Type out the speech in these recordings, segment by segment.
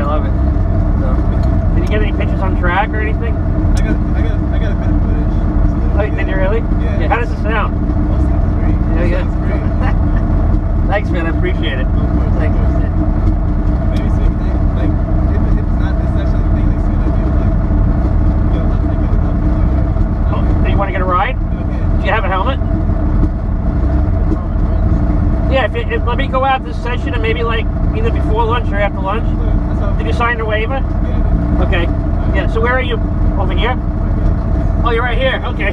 love it. So, did you get any pictures on track or anything? I got a bit of footage. Oh, did you really? Yeah. How does it sound? Oh, sounds great. Yeah. Sounds great. Thanks, man. I appreciate it. Of course. Thank you. Maybe same thing. Like, if it's not this session thing, like, soon as you like, yo, I think it'll help you. Oh, do you want to get a ride? Okay. Do you have a helmet? Yeah, let me go out this session and maybe like either before lunch or after lunch. Did you sign the waiver? Yeah. Okay. Yeah, so where are you? Over here? Oh, you're right here. Okay.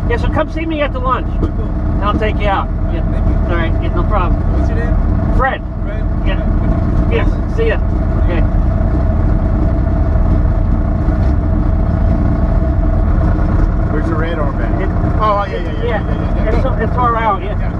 Yeah, so come see me after lunch. And I'll take you out. Yeah. Thank you. All right, yeah, no problem. What's your name? Fred. Fred? Yeah. Yes, see ya. Okay. Where's your radar band? Oh, yeah. It's far out, yeah.